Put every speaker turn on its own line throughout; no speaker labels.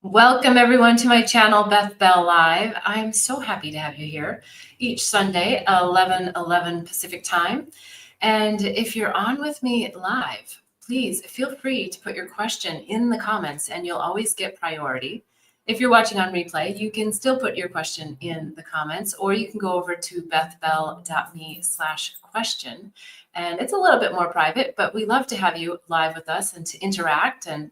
Welcome everyone to my channel, Beth Bell Live. I'm so happy to have you here each Sunday, 11:11 Pacific time. And if you're on with me live, please feel free to put your question in the comments and you'll always get priority. If you're watching on replay, you can still put your question in the comments, or you can go over to bethbell.me/question. And it's a little bit more private, but we love to have you live with us and to interact. And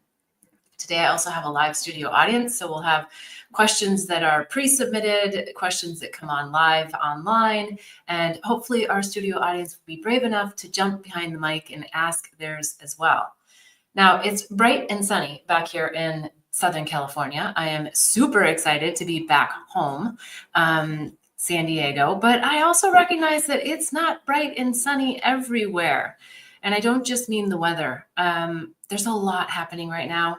today I also have a live studio audience, so we'll have questions that are pre-submitted, questions that come on live online, and hopefully our studio audience will be brave enough to jump behind the mic and ask theirs as well. Now, it's bright and sunny back here in Southern California. I am super excited to be back home, San Diego, but I also recognize that it's not bright and sunny everywhere. And I don't just mean the weather. There's a lot happening right now.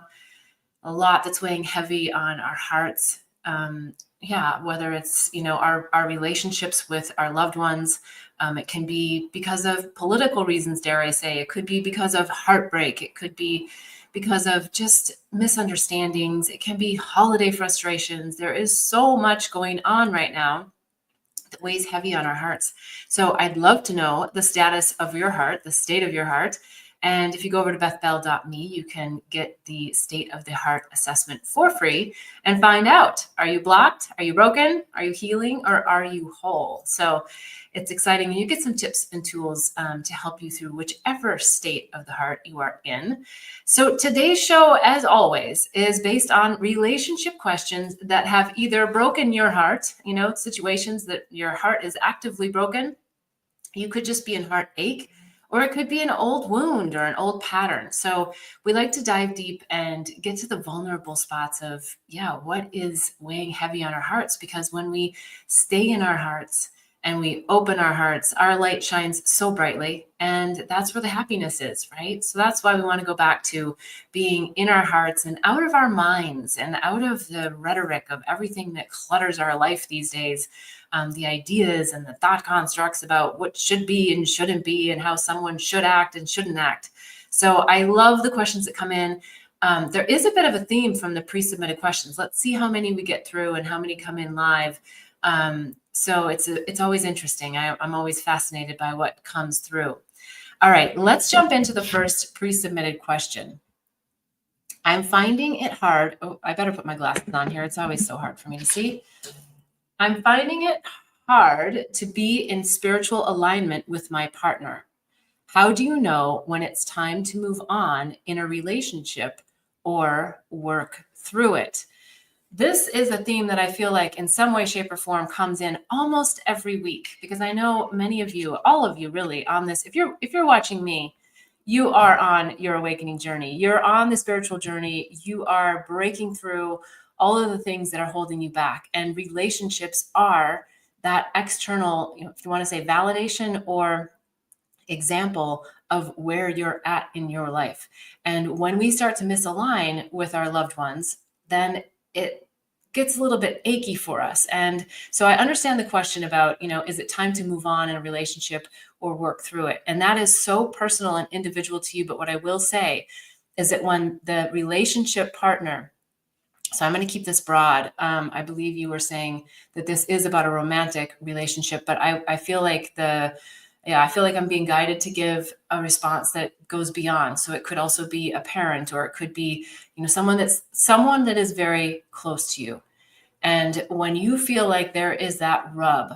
A lot that's weighing heavy on our hearts. Whether it's, our relationships with our loved ones. It can be because of political reasons, dare I say. It could be because of heartbreak. It could be because of just misunderstandings. It can be holiday frustrations. There is so much going on right now that weighs heavy on our hearts. So I'd love to know the status of your heart, the state of your heart. And if you go over to bethbell.me, you can get the state of the heart assessment for free and find out, are you blocked? Are you broken? Are you healing? Or are you whole? So it's exciting. And you get some tips and tools to help you through whichever state of the heart you are in. So today's show, as always, is based on relationship questions that have either broken your heart, situations that your heart is actively broken. You could just be in heartache, or it could be an old wound or an old pattern. So we like to dive deep and get to the vulnerable spots of, what is weighing heavy on our hearts? Because when we stay in our hearts and we open our hearts, our light shines so brightly. And that's where the happiness is, right? So that's why we want to go back to being in our hearts and out of our minds and out of the rhetoric of everything that clutters our life these days. The ideas and the thought constructs about what should be and shouldn't be and how someone should act and shouldn't act. So I love the questions that come in. There is a bit of a theme from the pre-submitted questions. Let's see how many we get through and how many come in live. So it's always interesting. I'm always fascinated by what comes through. All right, let's jump into the first pre-submitted question. I'm finding it hard. Oh, I better put my glasses on here. It's always so hard for me to see. I'm finding it hard to be in spiritual alignment with my partner. How do you know when it's time to move on in a relationship or work through it? This is a theme that I feel like in some way, shape, or form comes in almost every week, because I know many of you, all of you really, on this, if you're watching me, you are on your awakening journey. You're on the spiritual journey. You are breaking through all of the things that are holding you back. And relationships are that external, if you want to say validation or example of where you're at in your life. And when we start to misalign with our loved ones, then it gets a little bit achy for us. And so I understand the question about, is it time to move on in a relationship or work through it? And that is so personal and individual to you. But what I will say is that when the relationship partner, so I'm going to keep this broad. I believe you were saying that this is about a romantic relationship, but I feel like I feel like I'm being guided to give a response that goes beyond. So it could also be a parent, or it could be, someone that is very close to you. And when you feel like there is that rub,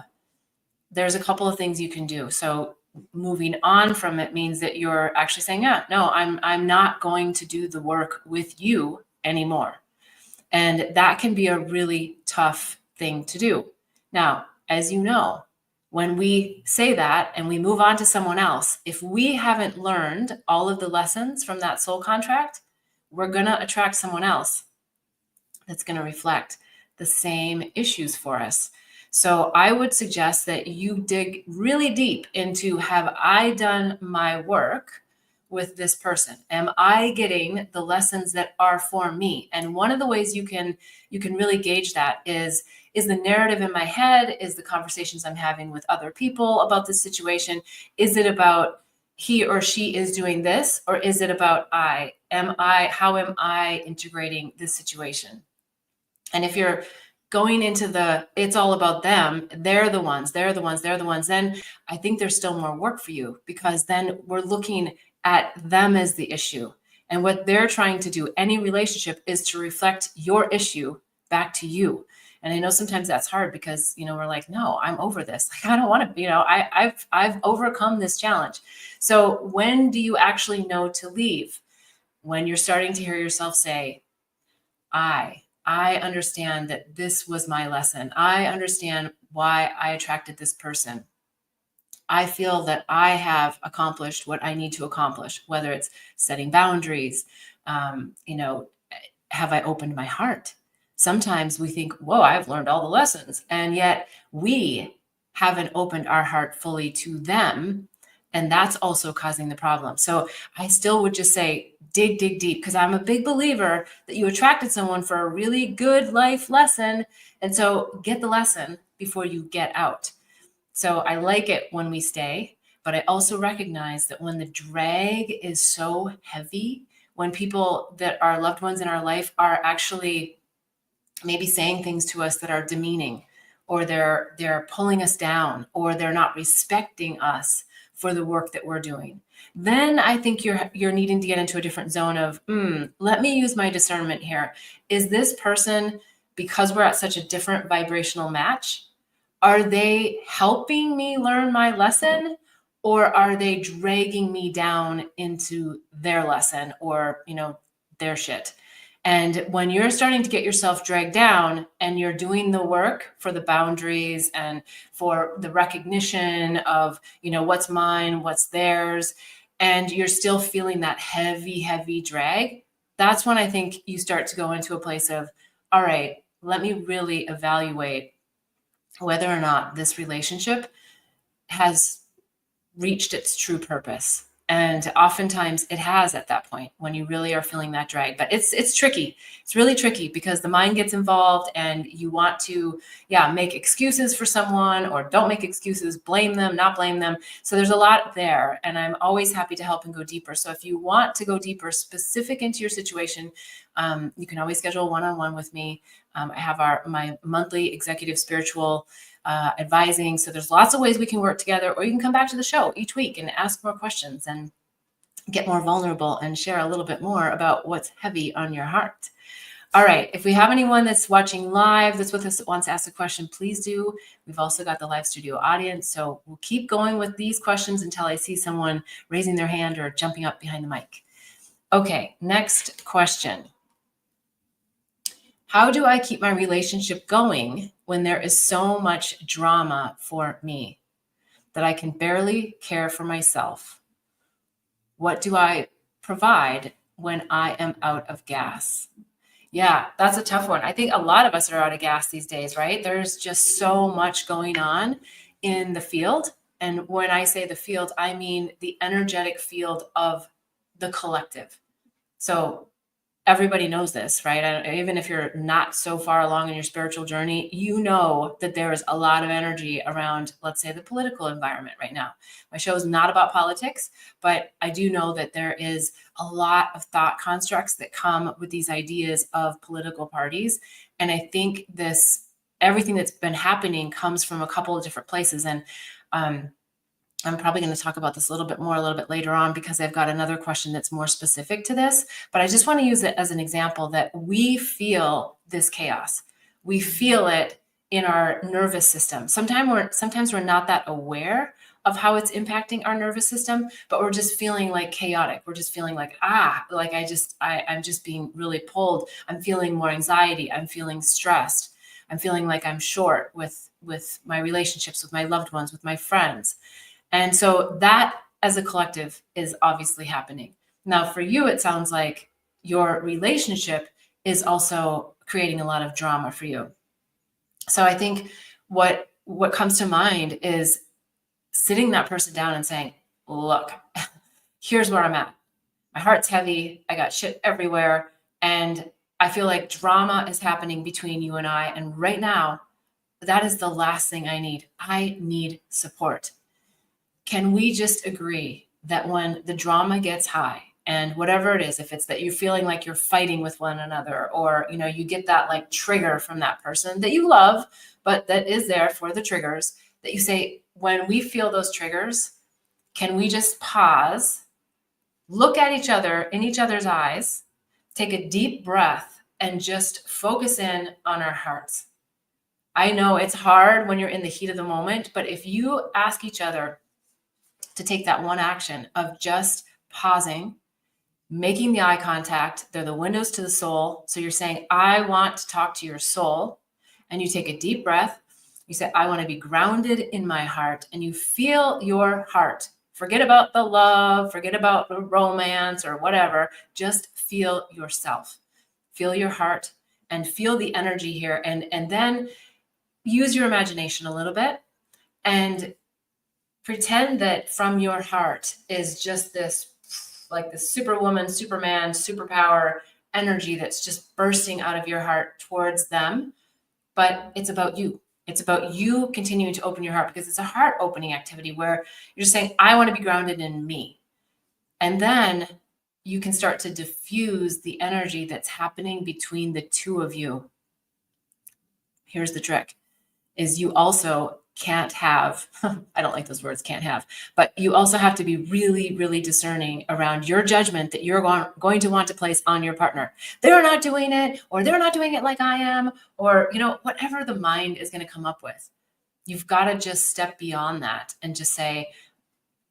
there's a couple of things you can do. So moving on from it means that you're actually saying, no, I'm not going to do the work with you anymore. And that can be a really tough thing to do. Now, as you know, when we say that and we move on to someone else, if we haven't learned all of the lessons from that soul contract, we're going to attract someone else that's going to reflect the same issues for us. So I would suggest that you dig really deep into, have I done my work with this person? Am I getting the lessons that are for me? And one of the ways you can really gauge that is the narrative in my head, is the conversations I'm having with other people about this situation. Is it about he or she is doing this, or is it about how am I integrating this situation? And if you're going into it's all about them, they're the ones, then I think there's still more work for you, because then we're looking at them as the issue. And what they're trying to do, any relationship, is to reflect your issue back to you. And I know sometimes that's hard because, we're like, no, I'm over this. Like, I don't want to, I've overcome this challenge. So when do you actually know to leave? When you're starting to hear yourself say, I understand that this was my lesson. I understand why I attracted this person. I feel that I have accomplished what I need to accomplish, whether it's setting boundaries, have I opened my heart? Sometimes we think, whoa, I've learned all the lessons. And yet we haven't opened our heart fully to them. And that's also causing the problem. So I still would just say, dig deep, because I'm a big believer that you attracted someone for a really good life lesson. And so get the lesson before you get out. So I like it when we stay, but I also recognize that when the drag is so heavy, when people that are loved ones in our life are actually maybe saying things to us that are demeaning, or they're pulling us down, or they're not respecting us for the work that we're doing, then I think you're needing to get into a different zone of, let me use my discernment here. Is this person, because we're at such a different vibrational match, are they helping me learn my lesson, or are they dragging me down into their lesson or, their shit? And when you're starting to get yourself dragged down and you're doing the work for the boundaries and for the recognition of, what's mine, what's theirs, and you're still feeling that heavy, heavy drag, that's when I think you start to go into a place of, all right, let me really evaluate whether or not this relationship has reached its true purpose. And oftentimes it has at that point when you really are feeling that drag. But it's tricky. It's really tricky because the mind gets involved and you want to, make excuses for someone, or don't make excuses, blame them, not blame them. So there's a lot there, and I'm always happy to help and go deeper. So if you want to go deeper, specific into your situation, you can always schedule a one-on-one with me. I have my monthly executive spiritual advising. So there's lots of ways we can work together, or you can come back to the show each week and ask more questions and get more vulnerable and share a little bit more about what's heavy on your heart. All right. If we have anyone that's watching live that's with us that wants to ask a question, please do. We've also got the live studio audience. So we'll keep going with these questions until I see someone raising their hand or jumping up behind the mic. Okay. Next question. How do I keep my relationship going when there is so much drama for me that I can barely care for myself? What do I provide when I am out of gas? Yeah, that's a tough one. I think a lot of us are out of gas these days, right? There's just so much going on in the field. And when I say the field, I mean the energetic field of the collective. So everybody knows this, right? Even if you're not so far along in your spiritual journey, you know that there is a lot of energy around, let's say, the political environment right now. My show is not about politics, but I do know that there is a lot of thought constructs that come with these ideas of political parties. And I think everything that's been happening comes from a couple of different places. And I'm probably going to talk about this a little bit later on, because I've got another question that's more specific to this. But I just want to use it as an example that we feel this chaos. We feel it in our nervous system. Sometimes we're not that aware of how it's impacting our nervous system, but we're just feeling like chaotic. We're just feeling like, I'm just being really pulled. I'm feeling more anxiety. I'm feeling stressed. I'm feeling like I'm short with my relationships, with my loved ones, with my friends. And so that as a collective is obviously happening. Now, for you, it sounds like your relationship is also creating a lot of drama for you. So I think what comes to mind is sitting that person down and saying, look, here's where I'm at. My heart's heavy. I got shit everywhere. And I feel like drama is happening between you and I. And right now, that is the last thing I need. I need support. Can we just agree that when the drama gets high, And whatever it is, if it's that you're feeling like you're fighting with one another, or, you get that like trigger from that person that you love, but that is there for the triggers, that you say, when we feel those triggers, can we just pause, look at each other in each other's eyes, take a deep breath, and just focus in on our hearts. I know it's hard when you're in the heat of the moment, but if you ask each other to take that one action of just pausing, making the eye contact, they're the windows to the soul. So you're saying, I want to talk to your soul. And you take a deep breath. You say, I want to be grounded in my heart. And you feel your heart. Forget about the love, forget about the romance or whatever. Just feel yourself. Feel your heart and feel the energy here. And then use your imagination a little bit and pretend that from your heart is just this, like the superwoman, superman, superpower energy that's just bursting out of your heart towards them. But it's about you. It's about you continuing to open your heart, because it's a heart opening activity where you're just saying, I want to be grounded in me. And then you can start to diffuse the energy that's happening between the two of you. Here's the trick, is you also can't have, I don't like those words, can't have, but you also have to be really, really discerning around your judgment that you're going to want to place on your partner. They're not doing it, or they're not doing it like I am, or, whatever the mind is going to come up with. You've got to just step beyond that and just say,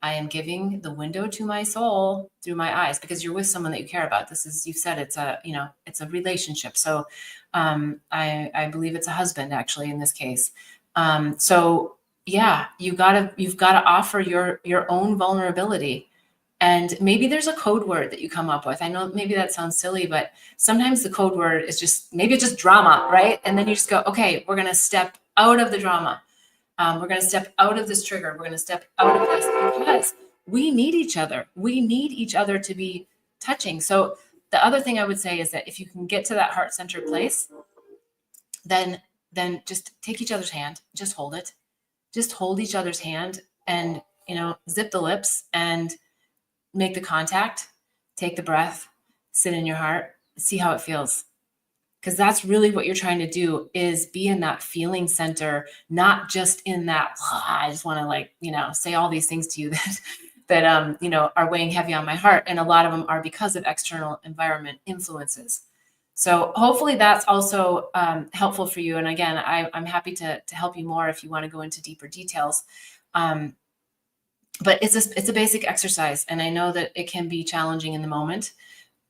I am giving the window to my soul through my eyes, because you're with someone that you care about. This is, you said it's a relationship. So I believe it's a husband actually in this case. So yeah, you've got to offer your own vulnerability. And maybe there's a code word that you come up with. I know maybe that sounds silly, but sometimes the code word is just drama, right? And then you just go, okay, we're going to step out of the drama. We're going to step out of this trigger. We're going to step out of this, because we need each other. We need each other to be touching. So the other thing I would say is that if you can get to that heart-centered place, then just take each other's hand, just hold it, just hold each other's hand, and, zip the lips and make the contact, take the breath, sit in your heart, see how it feels. Because that's really what you're trying to do, is be in that feeling center, not just in that, I just want to say all these things to you that are weighing heavy on my heart. And a lot of them are because of external environment influences. So hopefully that's also helpful for you. And again, I'm happy to help you more if you want to go into deeper details. But it's a basic exercise. And I know that it can be challenging in the moment.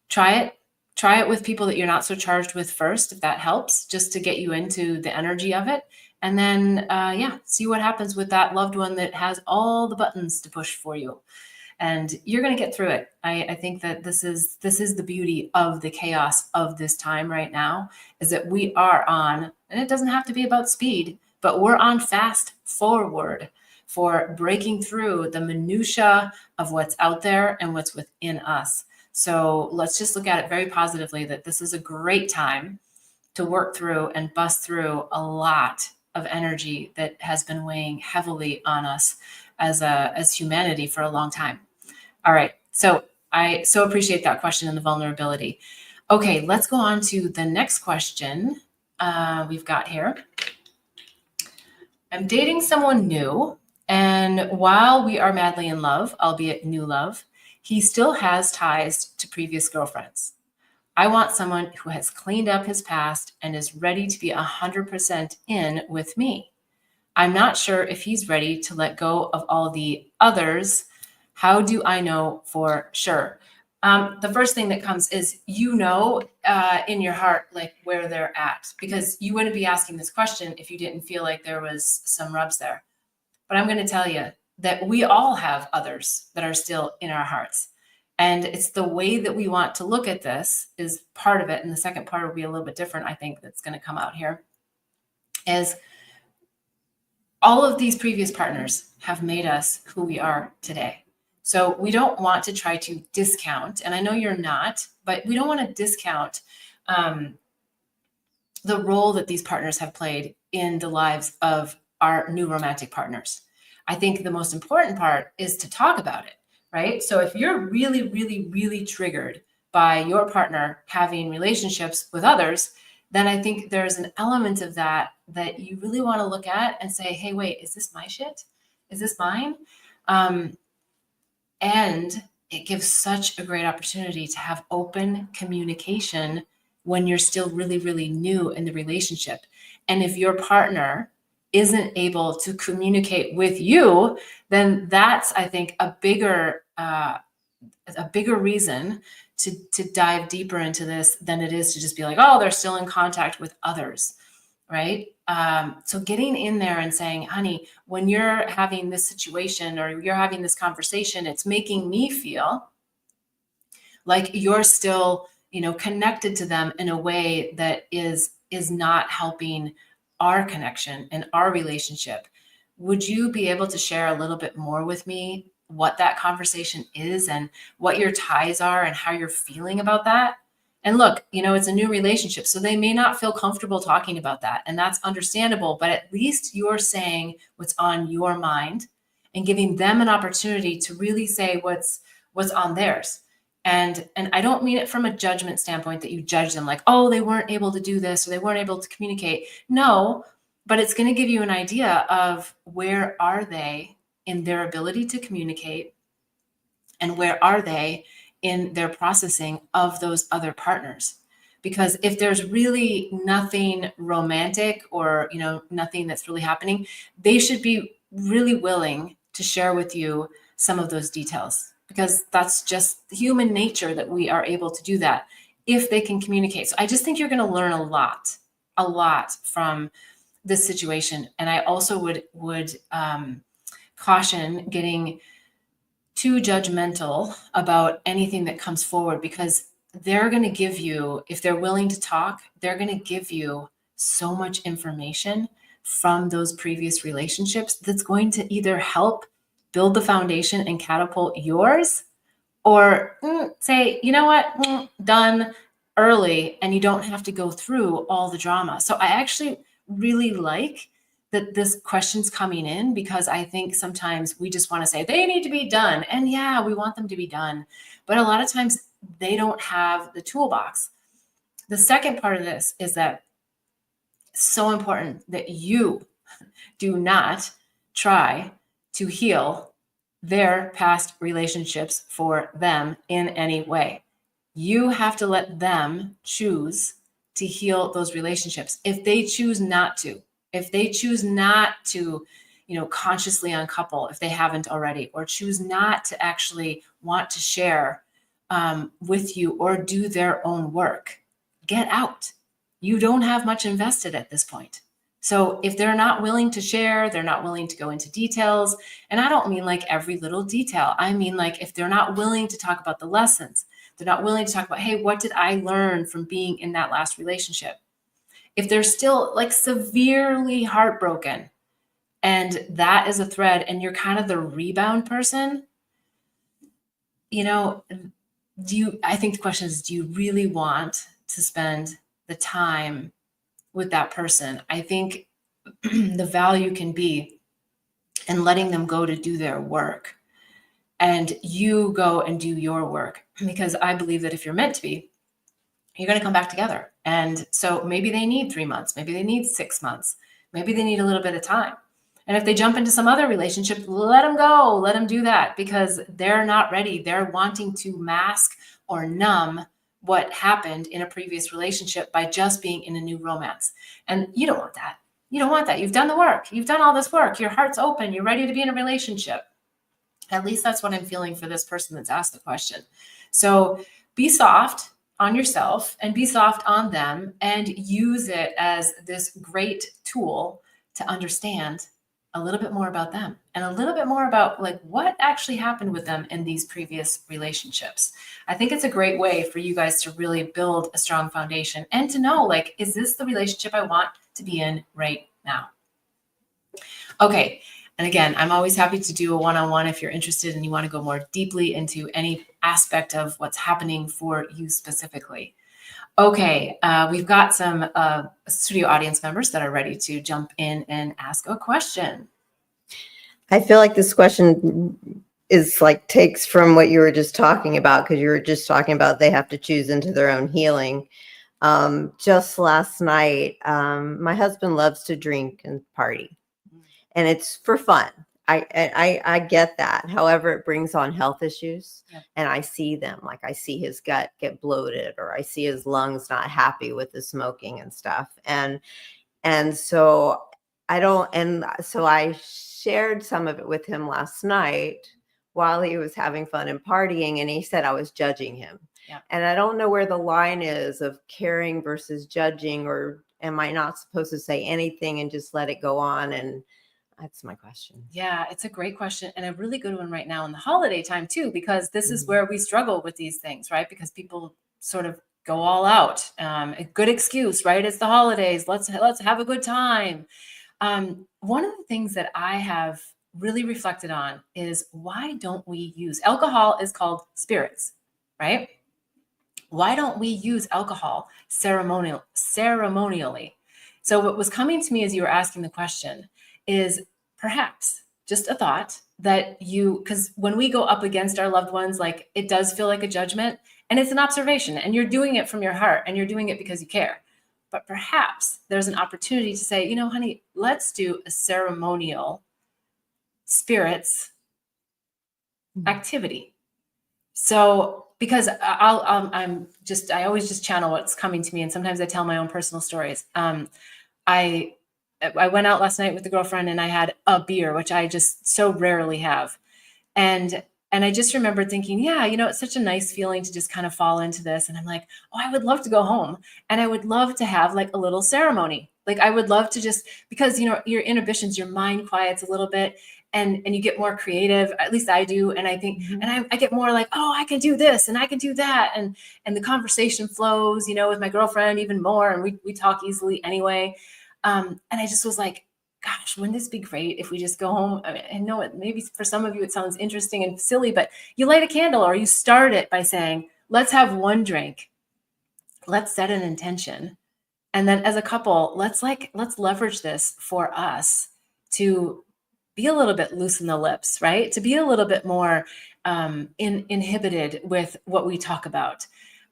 Try it. Try it with people that you're not so charged with first, if that helps, just to get you into the energy of it. And then, see what happens with that loved one that has all the buttons to push for you. And you're going to get through it. I think that this is the beauty of the chaos of this time right now, is that we are on, and it doesn't have to be about speed, but we're on fast forward for breaking through the minutia of what's out there and what's within us. So let's just look at it very positively, that this is a great time to work through and bust through a lot of energy that has been weighing heavily on us as humanity for a long time. All right. So I so appreciate that question and the vulnerability. Okay, let's go on to the next question we've got here. I'm dating someone new, and while we are madly in love, albeit new love, he still has ties to previous girlfriends. I want someone who has cleaned up his past and is ready to be 100% in with me. I'm not sure if he's ready to let go of all the others. How do I know for sure? The first thing that comes is, in your heart, like where they're at, because you wouldn't be asking this question if you didn't feel like there was some rubs there. But I'm going to tell you that we all have others that are still in our hearts. And it's the way that we want to look at this is part of it. And the second part will be a little bit different, I think, that's going to come out here, is all of these previous partners have made us who we are today. So we don't want to try to discount, and I know you're not, but we don't want to discount the role that these partners have played in the lives of our new romantic partners. I think the most important part is to talk about it, right? So if you're really, really, really triggered by your partner having relationships with others, then I think there's an element of that you really want to look at and say, hey, wait, is this my shit? Is this mine? And it gives such a great opportunity to have open communication when you're still really, really new in the relationship. And if your partner isn't able to communicate with you, then that's, I think, a bigger reason to dive deeper into this than it is to just be like, oh, they're still in contact with others, right? So getting in there and saying, honey, when you're having this situation or you're having this conversation, it's making me feel like you're still, connected to them in a way that is not helping our connection and our relationship. Would you be able to share a little bit more with me what that conversation is and what your ties are and how you're feeling about that? And look, it's a new relationship, so they may not feel comfortable talking about that, and that's understandable, but at least you're saying what's on your mind and giving them an opportunity to really say what's on theirs. And I don't mean it from a judgment standpoint that you judge them like, oh, they weren't able to do this or they weren't able to communicate. No, but it's going to give you an idea of where are they in their ability to communicate and where are they in their processing of those other partners. Because if there's really nothing romantic or, nothing that's really happening, they should be really willing to share with you some of those details, because that's just human nature that we are able to do that if they can communicate. So I just think you're going to learn a lot from this situation. And I also would caution getting too judgmental about anything that comes forward, because they're going to give you, if they're willing to talk, they're going to give you so much information from those previous relationships that's going to either help build the foundation and catapult yours, or say, you know what, done early, and you don't have to go through all the drama. So I actually really like that this question's coming in, because I think sometimes we just want to say they need to be done. And yeah, we want them to be done. But a lot of times they don't have the toolbox. The second part of this is that it's so important that you do not try to heal their past relationships for them in any way. You have to let them choose to heal those relationships. If they choose not to, consciously uncouple, if they haven't already, or choose not to actually want to share with you or do their own work, get out. You don't have much invested at this point. So if they're not willing to share, they're not willing to go into details. And I don't mean like every little detail. I mean, like, if they're not willing to talk about the lessons, they're not willing to talk about, hey, what did I learn from being in that last relationship? If they're still like severely heartbroken and that is a thread and you're kind of the rebound person, I think the question is, do you really want to spend the time with that person? I think the value can be in letting them go to do their work and you go and do your work, because I believe that if you're meant to be, you're going to come back together. And so maybe they need 3 months, maybe they need 6 months, maybe they need a little bit of time. And if they jump into some other relationship, let them go, let them do that, because they're not ready. They're wanting to mask or numb what happened in a previous relationship by just being in a new romance. And you don't want that. You don't want that. You've done the work. You've done all this work. Your heart's open. You're ready to be in a relationship. At least that's what I'm feeling for this person that's asked the question. So be soft on yourself and be soft on them, and use it as this great tool to understand a little bit more about them and a little bit more about like what actually happened with them in these previous relationships. I think it's a great way for you guys to really build a strong foundation and to know, like, is this the relationship I want to be in right now? Okay. And again, I'm always happy to do a one-on-one if you're interested and you want to go more deeply into any aspect of what's happening for you specifically. Okay, we've got some studio audience members that are ready to jump in and ask a question.
I feel like this question is like takes from what you were just talking about, because you were just talking about they have to choose into their own healing. Just last night, my husband loves to drink and party, and it's for fun. I get that. However, it brings on health issues, and I see them. Like I see his gut get bloated, or I see his lungs not happy with the smoking and stuff. And so I don't. And so I shared some of it with him last night while he was having fun and partying, and he said I was judging him.
Yeah.
And I don't know where the line is of caring versus judging, or am I not supposed to say anything and just let it go on? And that's my question.
Yeah, it's a great question, and a really good one right now in the holiday time too, because this is where we struggle with these things, right? Because people sort of go all out. A good excuse, right? It's the holidays. Let's have a good time. One of the things that I have really reflected on is, why don't we use alcohol? Is called spirits, right? Why don't we use alcohol ceremonially? So what was coming to me as you were asking the question is perhaps just a thought that because when we go up against our loved ones, like, it does feel like a judgment, and it's an observation, and you're doing it from your heart, and you're doing it because you care. But perhaps there's an opportunity to say, honey, let's do a ceremonial spirits activity. So, because I always just channel what's coming to me, and sometimes I tell my own personal stories. I went out last night with a girlfriend, and I had a beer, which I just so rarely have, and I just remember thinking, yeah, it's such a nice feeling to just kind of fall into this. And I'm like, oh, I would love to go home, and I would love to have like a little ceremony. Like, I would love to just, because your inhibitions, your mind quiets a little bit, and you get more creative. At least I do. And I think, and I get more like, oh, I can do this and I can do that. And the conversation flows, with my girlfriend even more. And we talk easily anyway. And I just was like, gosh, wouldn't this be great if we just go home? I know it, maybe for some of you, it sounds interesting and silly, but you light a candle, or you start it by saying, let's have one drink. Let's set an intention. And then as a couple, let's leverage this for us to be a little bit loose in the lips, right? To be a little bit more inhibited with what we talk about,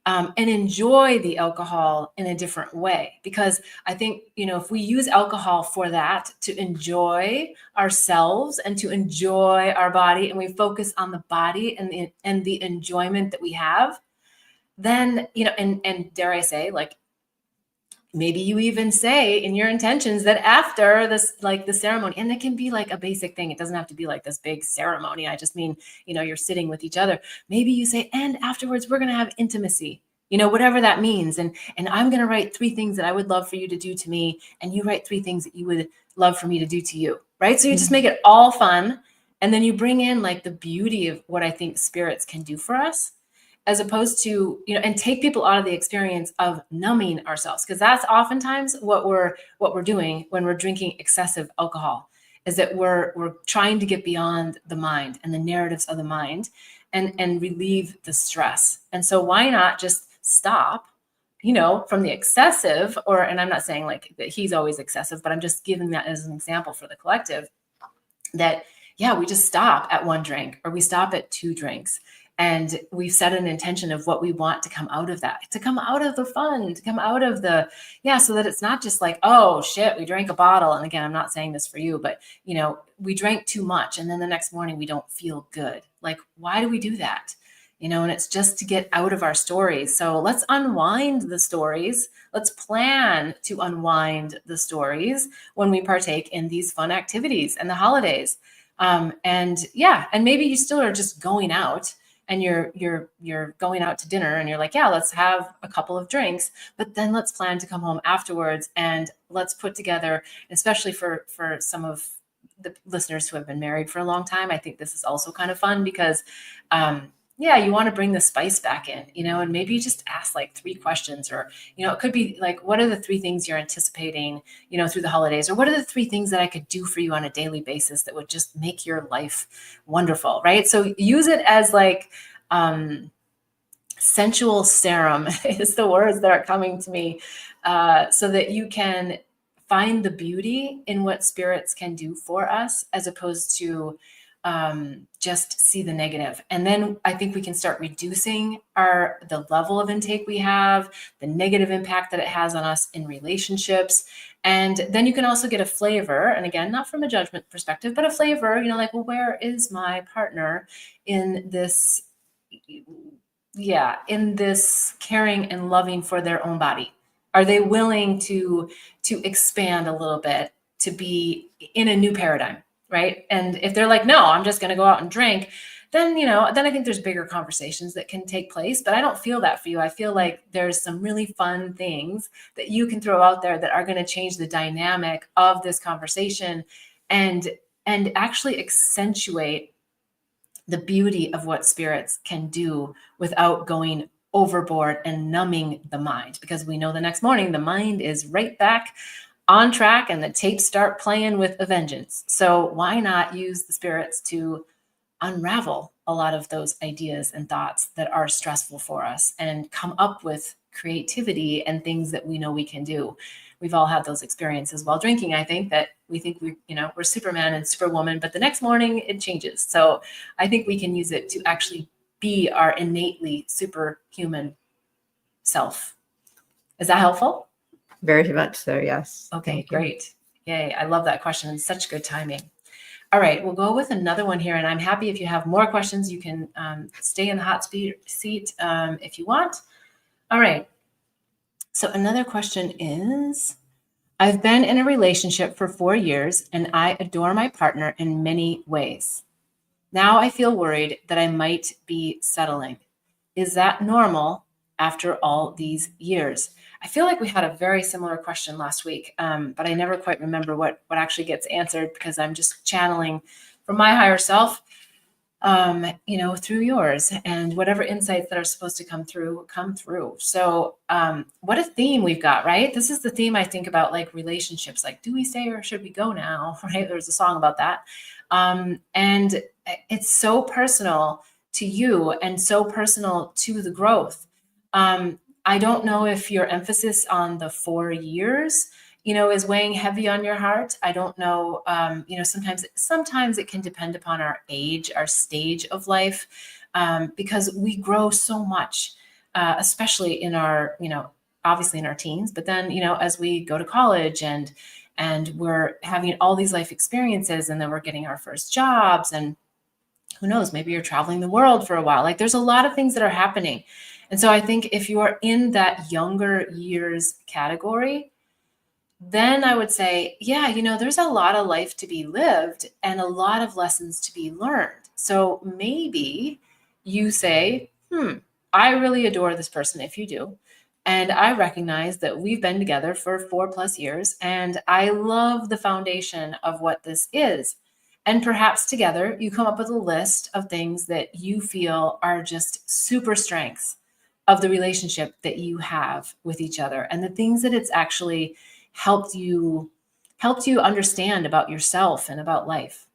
and enjoy the alcohol in a different way. Because I think, if we use alcohol for that, to enjoy ourselves and to enjoy our body, and we focus on the body and the enjoyment that we have, then, and dare I say, like, maybe you even say in your intentions that after this, like the ceremony, and it can be like a basic thing. It doesn't have to be like this big ceremony. I just mean, you're sitting with each other. Maybe you say, and afterwards we're going to have intimacy, whatever that means. And I'm going to write 3 things that I would love for you to do to me. And you write 3 things that you would love for me to do to you. Right. So you just make it all fun. And then you bring in like the beauty of what I think spirits can do for us, as opposed to, and take people out of the experience of numbing ourselves. Because that's oftentimes what we're doing when we're drinking excessive alcohol, is that we're trying to get beyond the mind and the narratives of the mind, and relieve the stress. And so why not just stop, from the excessive, and I'm not saying like that he's always excessive, but I'm just giving that as an example for the collective, that, yeah, we just stop at 1 drink, or we stop at 2 drinks. And we've set an intention of what we want to come out of that, to come out of the fun, to come out of the, so that it's not just like, oh shit, we drank a bottle. And again, I'm not saying this for you, but we drank too much, and then the next morning we don't feel good. Like, why do we do that? And it's just to get out of our stories. So let's unwind the stories. Let's plan to unwind the stories when we partake in these fun activities and the holidays. And maybe you still are just going out, and you're going out to dinner, and you're like, yeah, let's have a couple of drinks, but then let's plan to come home afterwards, and let's put together, especially for some of the listeners who have been married for a long time. I think this is also kind of fun, because you want to bring the spice back in, and maybe you just ask like 3 questions, or, it could be like, what are the 3 things you're anticipating, through the holidays? Or what are the 3 things that I could do for you on a daily basis that would just make your life wonderful, right? So use it as like, sensual serum is the words that are coming to me, so that you can find the beauty in what spirits can do for us, as opposed to just see the negative. And then I think we can start reducing the level of intake we have, the negative impact that it has on us in relationships. And then you can also get a flavor, and again, not from a judgment perspective, but a flavor, like, well, where is my partner in this? Yeah, in this caring and loving for their own body. Are they willing to expand a little bit, to be in a new paradigm, right? And if they're like, no, I'm just going to go out and drink, then, then I think there's bigger conversations that can take place. But I don't feel that for you. I feel like there's some really fun things that you can throw out there that are going to change the dynamic of this conversation and actually accentuate the beauty of what spirits can do without going overboard and numbing the mind, because we know the next morning the mind is right back on track and the tapes start playing with a vengeance. So why not use the spirits to unravel a lot of those ideas and thoughts that are stressful for us and come up with creativity and things that we know we can do. We've all had those experiences while drinking. I think that we think we're Superman and Superwoman, but the next morning it changes. So I think we can use it to actually be our innately superhuman self. Is that helpful?
Very much so, yes.
Okay, great. Yay. I love that question. It's such good timing. All right, we'll go with another one here. And I'm happy if you have more questions, you can stay in the hot seat if you want. All right. So another question is, I've been in a relationship for 4 years and I adore my partner in many ways. Now I feel worried that I might be settling. Is that normal after all these years? I feel like we had a very similar question last week, but I never quite remember what actually gets answered because I'm just channeling from my higher self, through yours, and whatever insights that are supposed to come through. So what a theme we've got, right? This is the theme I think about, like relationships, like, do we stay or should we go now? Right? There's a song about that. And it's so personal to you and so personal to the growth. I don't know if your emphasis on the 4 years, is weighing heavy on your heart. I don't know. Sometimes it can depend upon our age, our stage of life, because we grow so much, especially in our, obviously in our teens, but then, as we go to college and we're having all these life experiences, and then we're getting our first jobs, and who knows, maybe you're traveling the world for a while. Like, there's a lot of things that are happening. And so I think if you are in that younger years category, then I would say, yeah, there's a lot of life to be lived and a lot of lessons to be learned. So maybe you say, I really adore this person, if you do. And I recognize that we've been together for 4+ years, and I love the foundation of what this is. And perhaps together you come up with a list of things that you feel are just super strengths of the relationship that you have with each other, and the things that it's actually helped you understand about yourself and about life.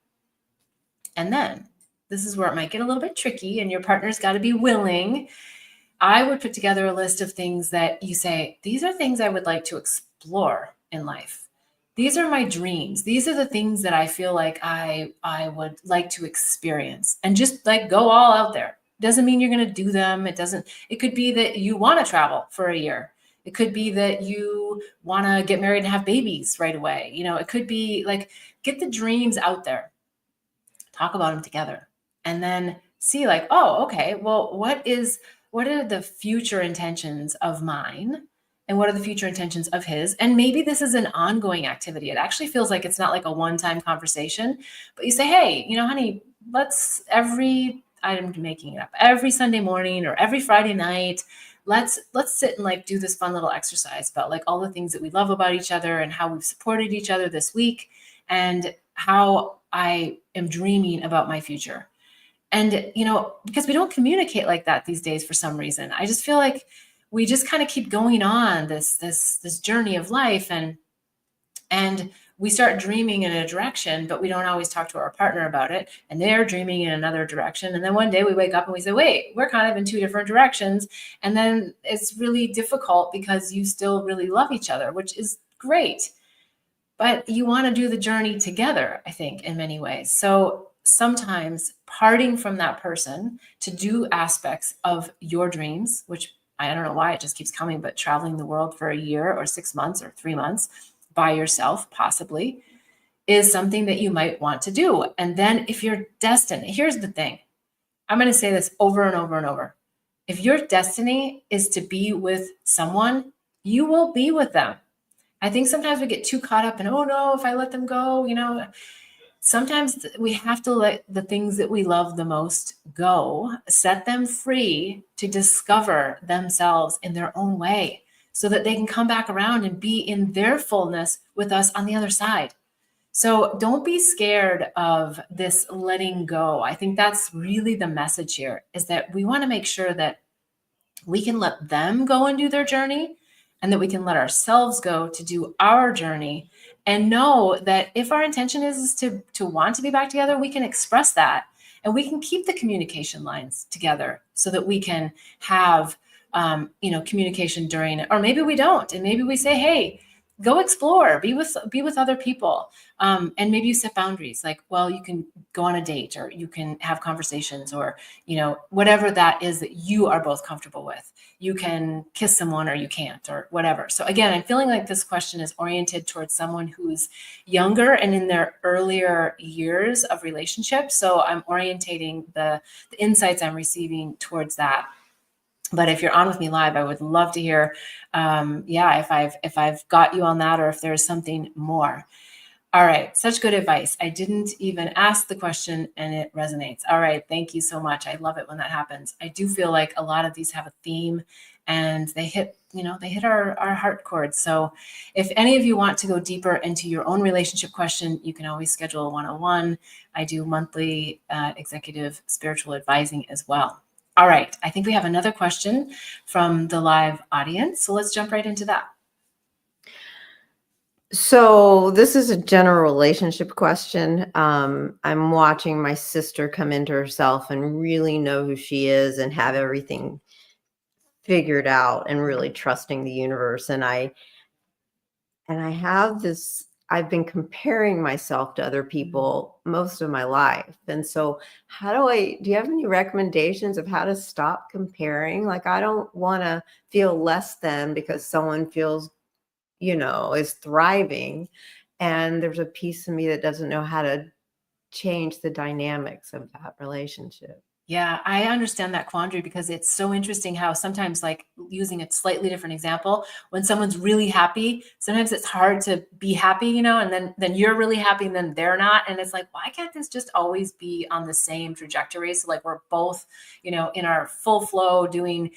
And then this is where it might get a little bit tricky, and your partner's got to be willing. I would put together a list of things that you say, these are things I would like to explore in life. These are my dreams. These are the things that I feel like I would like to experience, and just like go all out there. Doesn't mean you're going to do them. It could be that you want to travel for a year. It could be that you want to get married and have babies right away. It could be like, get the dreams out there, talk about them together, and then see like, oh, okay, well, what are the future intentions of mine? And what are the future intentions of his? And maybe this is an ongoing activity. It actually feels like it's not like a one-time conversation, but you say, hey, honey, I'm making it up, every Sunday morning or every Friday night, let's sit and like do this fun little exercise about like all the things that we love about each other and how we've supported each other this week and how I am dreaming about my future. And, because we don't communicate like that these days for some reason, I just feel like we just kind of keep going on this journey of life, and we start dreaming in a direction, but we don't always talk to our partner about it. And they're dreaming in another direction. And then one day we wake up and we say, wait, we're kind of in 2 different directions. And then it's really difficult because you still really love each other, which is great. But you want to do the journey together, I think, in many ways. So sometimes parting from that person to do aspects of your dreams, which I don't know why it just keeps coming, but traveling the world for a year or 6 months or 3 months by yourself, possibly, is something that you might want to do. And then if you're destined, here's the thing. I'm going to say this over and over and over. If your destiny is to be with someone, you will be with them. I think sometimes we get too caught up in, oh no, if I let them go, sometimes we have to let the things that we love the most go, set them free to discover themselves in their own way so that they can come back around and be in their fullness with us on the other side. So don't be scared of this letting go. I think that's really the message here, is that we want to make sure that we can let them go and do their journey, and that we can let ourselves go to do our journey, and know that if our intention is to want to be back together, we can express that, and we can keep the communication lines together so that we can have communication during it. Or maybe we don't, and maybe we say, hey, go explore, be with other people, and maybe you set boundaries, like, well, you can go on a date, or you can have conversations, or whatever that is that you are both comfortable with. You can kiss someone or you can't, or whatever. So again, I'm feeling like this question is oriented towards someone who's younger and in their earlier years of relationships. So I'm orientating the insights I'm receiving towards that. But if you're on with me live, I would love to hear, if I've got you on that, or if there's something more. All right, such good advice. I didn't even ask the question and it resonates. All right, thank you so much. I love it when that happens. I do feel like a lot of these have a theme, and they hit our heart chords. So if any of you want to go deeper into your own relationship question, you can always schedule a 101. I do monthly executive spiritual advising as well. All right, I think we have another question from the live audience. So let's jump right into that.
So this is a general relationship question. I'm watching my sister come into herself and really know who she is and have everything figured out, and really trusting the universe. And I have this, I've been comparing myself to other people most of my life. And so do you have any recommendations of how to stop comparing? Like, I don't want to feel less than because someone feels, is thriving. And there's a piece of me that doesn't know how to change the dynamics of that relationship.
Yeah, I understand that quandary, because it's so interesting how sometimes, like, using a slightly different example, when someone's really happy, sometimes it's hard to be happy, and then you're really happy and then they're not. And it's like, why can't this just always be on the same trajectory? So like we're both, in our full flow doing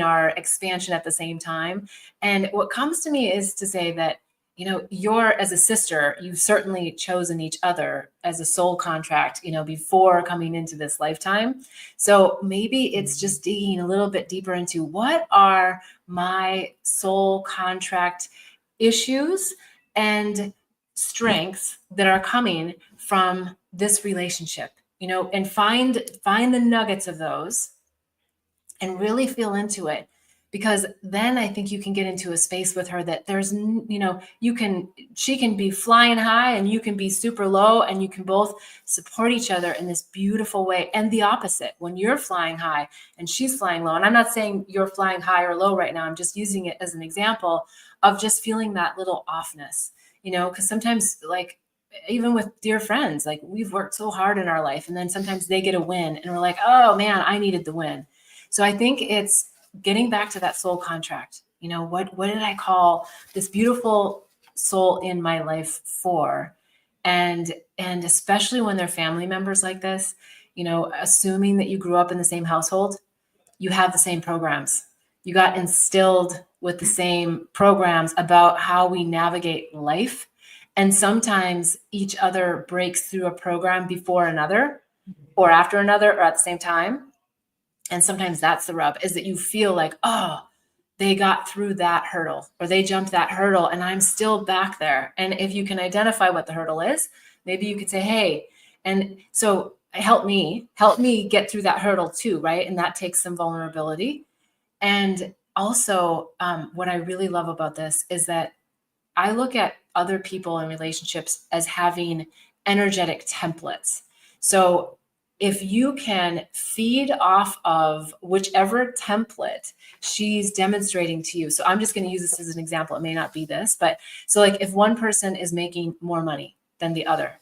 our expansion at the same time. And what comes to me is to say that, you're, as a sister, you've certainly chosen each other as a soul contract, before coming into this lifetime. So maybe it's just digging a little bit deeper into, what are my soul contract issues and strengths that are coming from this relationship, and find the nuggets of those and really feel into it. Because then I think you can get into a space with her that there's, she can be flying high and you can be super low, and you can both support each other in this beautiful way. And the opposite, when you're flying high and she's flying low. And I'm not saying you're flying high or low right now. I'm just using it as an example of just feeling that little offness, because sometimes, like, even with dear friends, like, we've worked so hard in our life, and then sometimes they get a win and we're like, oh man, I needed the win. So I think it's getting back to that soul contract. What did I call this beautiful soul in my life for? And especially when they're family members like this, assuming that you grew up in the same household, you have the same programs. You got instilled with the same programs about how we navigate life. And sometimes each other breaks through a program before another, or after another, or at the same time. And sometimes that's the rub, is that you feel like, oh, they got through that hurdle, or they jumped that hurdle, and I'm still back there. And if you can identify what the hurdle is, maybe you could say, hey, and so help me get through that hurdle too, right? And that takes some vulnerability. And also, what I really love about this is that I look at other people in relationships as having energetic templates. So if you can feed off of whichever template she's demonstrating to you. So I'm just going to use this as an example. It may not be this, but so like if one person is making more money than the other,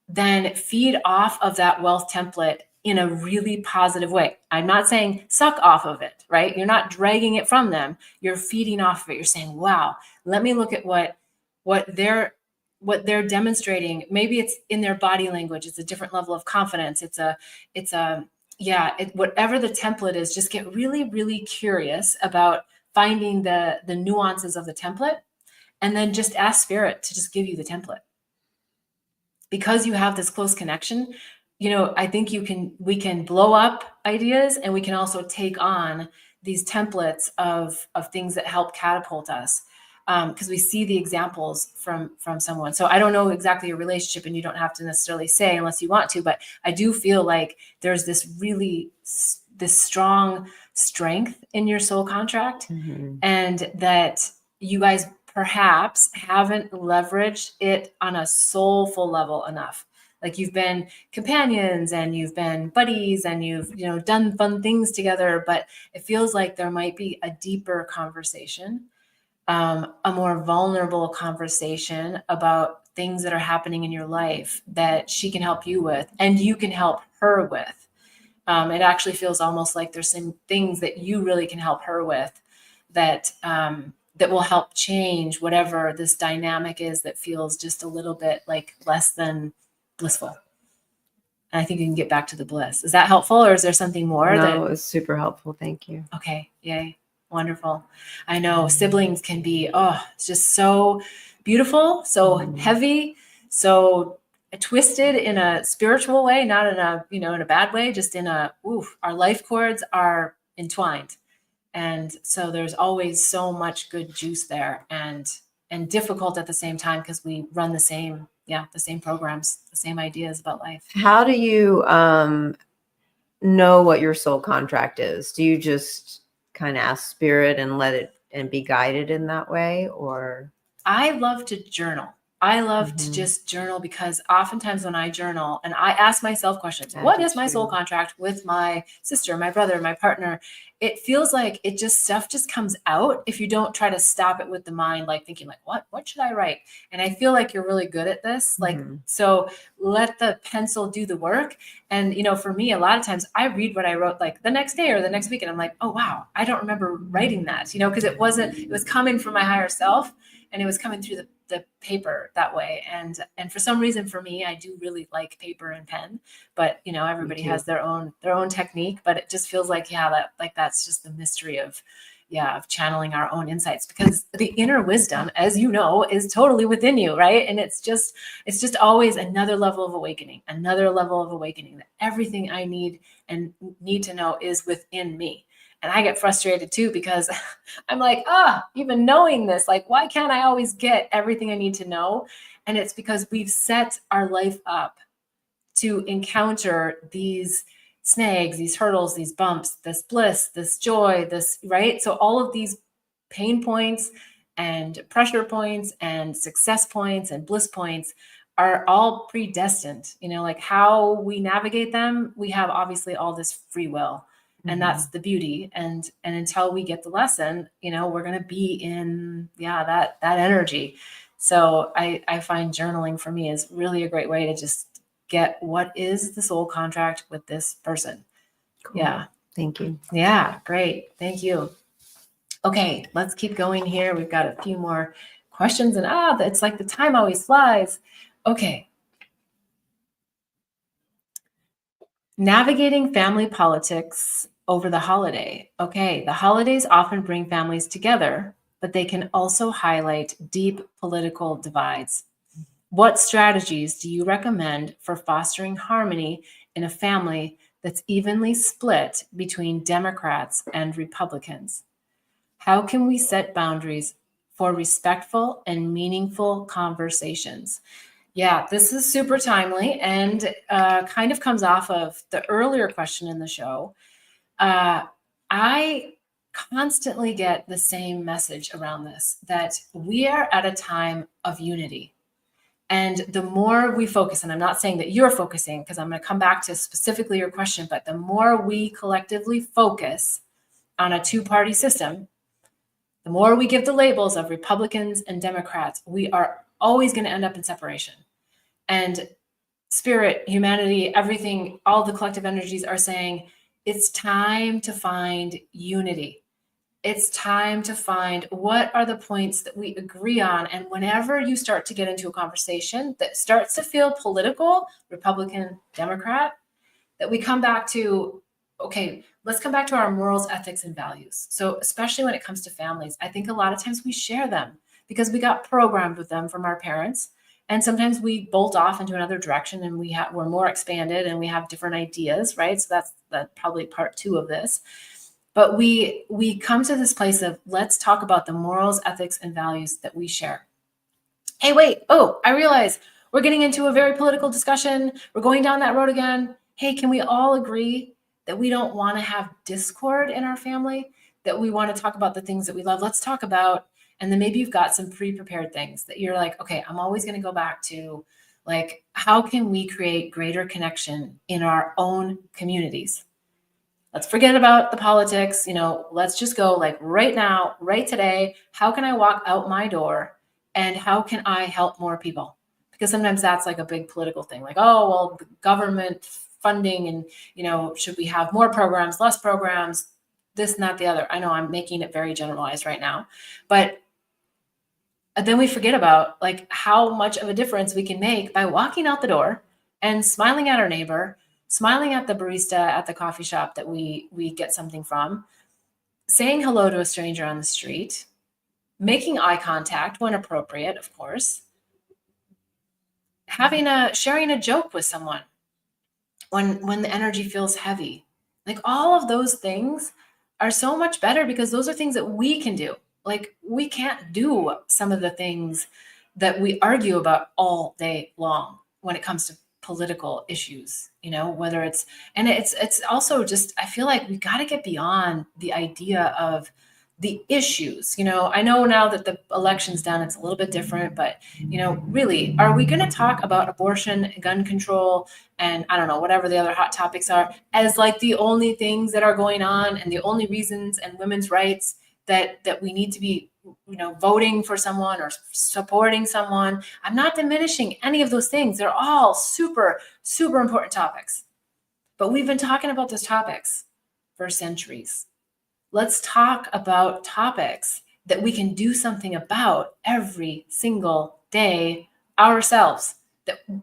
then feed off of that wealth template in a really positive way. I'm not saying suck off of it, right? You're not dragging it from them. You're feeding off of it. You're saying, wow, let me look at what they're demonstrating. Maybe it's in their body language. It's a different level of confidence. Whatever the template is, just get really, really curious about finding the nuances of the template, and then just ask spirit to just give you the template. Because you have this close connection, I think we can blow up ideas, and we can also take on these templates of things that help catapult us. Because we see the examples from someone. So I don't know exactly your relationship, and you don't have to necessarily say unless you want to, but I do feel like there's this strong strength in your soul contract, and that you guys perhaps haven't leveraged it on a soulful level enough. Like you've been companions and you've been buddies and you've done fun things together, but it feels like there might be a deeper conversation, a more vulnerable conversation about things that are happening in your life that she can help you with and you can help her with. It actually feels almost like there's some things that you really can help her with that will help change whatever this dynamic is that feels just a little bit like less than blissful. And I think you can get back to the bliss. Is that helpful, or is there something more?
No, it was super helpful. Thank you.
Okay. Yay. Wonderful. I know siblings can be, it's just so beautiful, so heavy, so twisted in a spiritual way, not in a, in a bad way, just in our life cords are entwined. And so there's always so much good juice there, and difficult at the same time, because we run the same programs, the same ideas about life.
How do you know what your soul contract is? Do you just kind of ask spirit and let it and be guided in that way? Or
I love to journal. I love to just journal, because oftentimes when I journal and I ask myself questions, what is my soul contract with my sister, my brother, my partner? It feels like stuff just comes out if you don't try to stop it with the mind, like thinking like, what should I write? And I feel like you're really good at this. So let the pencil do the work. And, for me, a lot of times I read what I wrote like the next day or the next week, and I'm like, oh, wow, I don't remember writing that, because it was coming from my higher self, and it was coming through the paper that way. And for some reason, for me, I do really like paper and pen, but everybody has their own technique, but it just feels like, that's just the mystery of channeling our own insights, because the inner wisdom, as you know, is totally within you. Right. And it's just always another level of awakening, that everything I need to know is within me. And I get frustrated too, because I'm like, even knowing this, like, why can't I always get everything I need to know? And it's because we've set our life up to encounter these snags, these hurdles, these bumps, this bliss, this joy, right? So all of these pain points and pressure points and success points and bliss points are all predestined. Like how we navigate them, we have obviously all this free will. And that's the beauty. And until we get the lesson, we're going to be in, that energy. So I find journaling for me is really a great way to just get what is the soul contract with this person.
Cool.
Yeah.
Thank you.
Yeah. Great. Thank you. Okay. Let's keep going here. We've got a few more questions, and it's like the time always flies. Okay. Navigating family politics over the holiday. Okay, the holidays often bring families together, but they can also highlight deep political divides. What strategies do you recommend for fostering harmony in a family that's evenly split between Democrats and Republicans? How can we set boundaries for respectful and meaningful conversations? Yeah, this is super timely, and kind of comes off of the earlier question in the show. I constantly get the same message around this, that we are at a time of unity. And the more we focus, and I'm not saying that you're focusing, because I'm going to come back to specifically your question, but the more we collectively focus on a two-party system, the more we give the labels of Republicans and Democrats, we are always going to end up in separation. And spirit, humanity, everything, all the collective energies are saying it's time to find unity. It's time to find what are the points that we agree on. And whenever you start to get into a conversation that starts to feel political, Republican, Democrat, that we come back to, okay, let's come back to our morals, ethics, and values. So especially when it comes to families, I think a lot of times we share them because we got programmed with them from our parents. And sometimes we bolt off into another direction and we're more expanded and we have different ideas, right? So that's probably part 2 of this. But we come to this place of let's talk about the morals, ethics, and values that we share. Hey, wait, I realize we're getting into a very political discussion. We're going down that road again. Hey, can we all agree that we don't want to have discord in our family, that we want to talk about the things that we love? Let's talk about, and then maybe you've got some pre-prepared things that you're like, okay, I'm always going to go back to, like, how can we create greater connection in our own communities? Let's forget about the politics, let's just go like right now, right today. How can I walk out my door and how can I help more people? Because sometimes that's like a big political thing, like, oh, well, the government funding and, should we have more programs, less programs, this and that, the other. I know I'm making it very generalized right now, but then we forget about like how much of a difference we can make by walking out the door and smiling at our neighbor, smiling at the barista at the coffee shop that we get something from, saying hello to a stranger on the street, making eye contact when appropriate, of course, sharing a joke with someone when the energy feels heavy. Like all of those things are so much better because those are things that we can do. Like we can't do some of the things that we argue about all day long when it comes to political issues, whether it's also just, I feel like we got to get beyond the idea of the issues. I know now that the election's done, it's a little bit different, but really, are we going to talk about abortion, gun control, and I don't know, whatever the other hot topics are, as like the only things that are going on and the only reasons and women's rights that we need to be, voting for someone or supporting someone? I'm not diminishing any of those things. They're all super, super important topics. But we've been talking about those topics for centuries. Let's talk about topics that we can do something about every single day ourselves.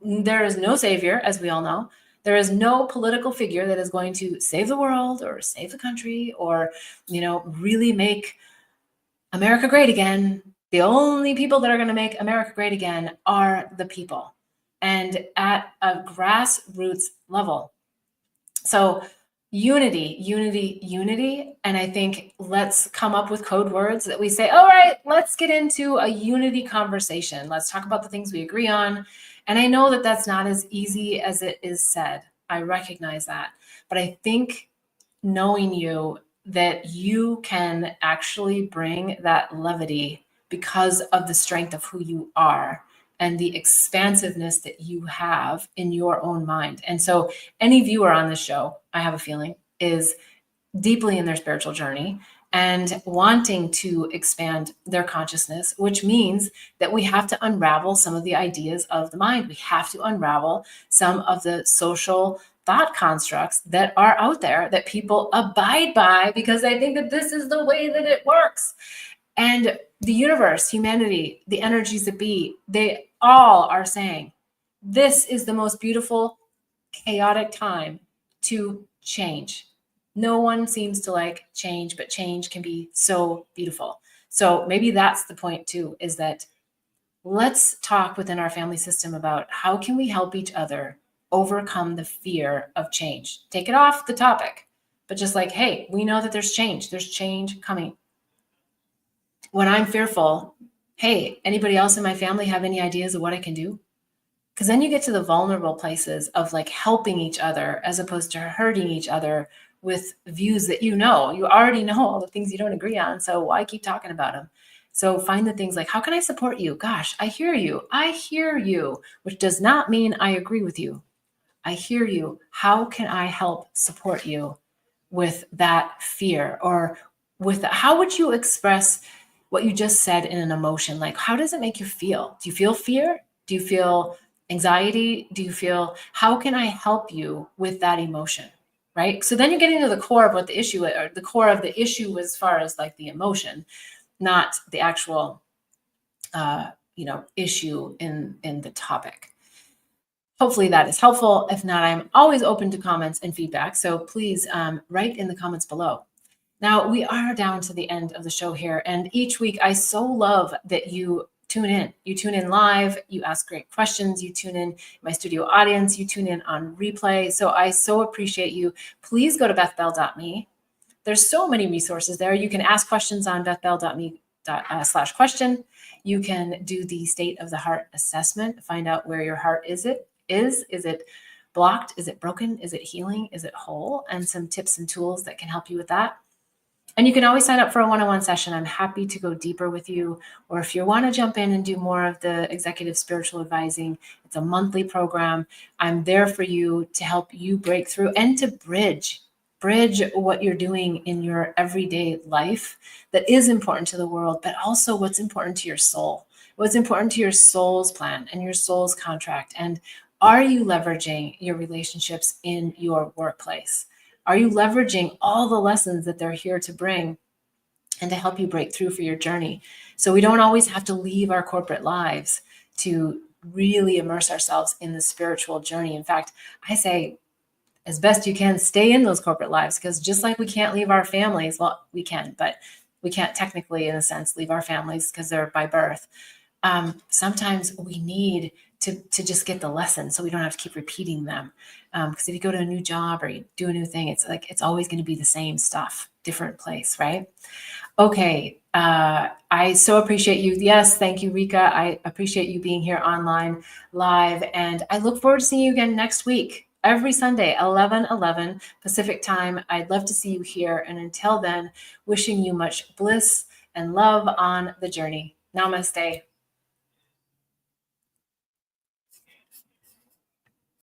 There is no savior, as we all know. There is no political figure that is going to save the world or save the country or, really make America great again. The only people that are going to make America great again are the people, and at a grassroots level. So unity. And I think let's come up with code words that we say, all right, let's get into a unity conversation. Let's talk about the things we agree on. And I know that that's not as easy as it is said. I recognize that. But I think knowing you, that you can actually bring that levity because of the strength of who you are and the expansiveness that you have in your own mind. And so any viewer on this show, I have a feeling, is deeply in their spiritual journey and wanting to expand their consciousness, which means that we have to unravel some of the ideas of the mind. We have to unravel some of the social thought constructs that are out there that people abide by because they think that this is the way that it works. And the universe, humanity, the energies that be, they all are saying, this is the most beautiful, chaotic time to change. No one seems to like change, but change can be so beautiful. So maybe that's the point too, is that let's talk within our family system about how can we help each other overcome the fear of change. Take it off the topic, but just like, hey, we know that there's change coming. When I'm fearful, hey, anybody else in my family have any ideas of what I can do? Because then you get to the vulnerable places of like helping each other as opposed to hurting each other with views that you already know all the things you don't agree on. So why keep talking about them? So find the things like, how can I support you? Gosh, I hear you, which does not mean I agree with you. I hear you. How can I help support you with that fear? Or with how would you express what you just said in an emotion? Like, how does it make you feel? Do you feel fear? Do you feel anxiety? Do you feel, how can I help you with that emotion? Right. So then you're getting to the core of what the issue is, or the core of the issue as far as like the emotion, not the actual, issue in the topic. Hopefully that is helpful. If not, I'm always open to comments and feedback. So please write in the comments below. Now we are down to the end of the show here. And each week I so love that you tune in. You tune in live, you ask great questions, you tune in my studio audience, you tune in on replay. So I so appreciate you. Please go to bethbell.me. There's so many resources there. You can ask questions on bethbell.me/question. You can do the state of the heart assessment, find out where your heart is. Is it blocked? Is it broken? Is it healing? Is it whole? And some tips and tools that can help you with that. And you can always sign up for a one-on-one session. I'm happy to go deeper with you. Or if you want to jump in and do more of the executive spiritual advising, it's a monthly program. I'm there for you to help you break through and to bridge what you're doing in your everyday life that is important to the world, but also what's important to your soul, what's important to your soul's plan and your soul's contract. And are you leveraging your relationships in your workplace? Are you leveraging all the lessons that they're here to bring and to help you break through for your journey? So we don't always have to leave our corporate lives to really immerse ourselves in the spiritual journey. In fact, I say, as best you can, stay in those corporate lives, because just like we can't leave our families, well, we can, but we can't technically, in a sense, leave our families because they're by birth. Sometimes we need to just get the lesson so we don't have to keep repeating them. Because if you go to a new job or you do a new thing, it's like it's always going to be the same stuff, different place, right? Okay. I so appreciate you. Yes, thank you, Rika. I appreciate you being here online live, and I look forward to seeing you again next week, every Sunday, 11:11 Pacific time. I'd love to see you here. And until then, wishing you much bliss and love on the journey. Namaste.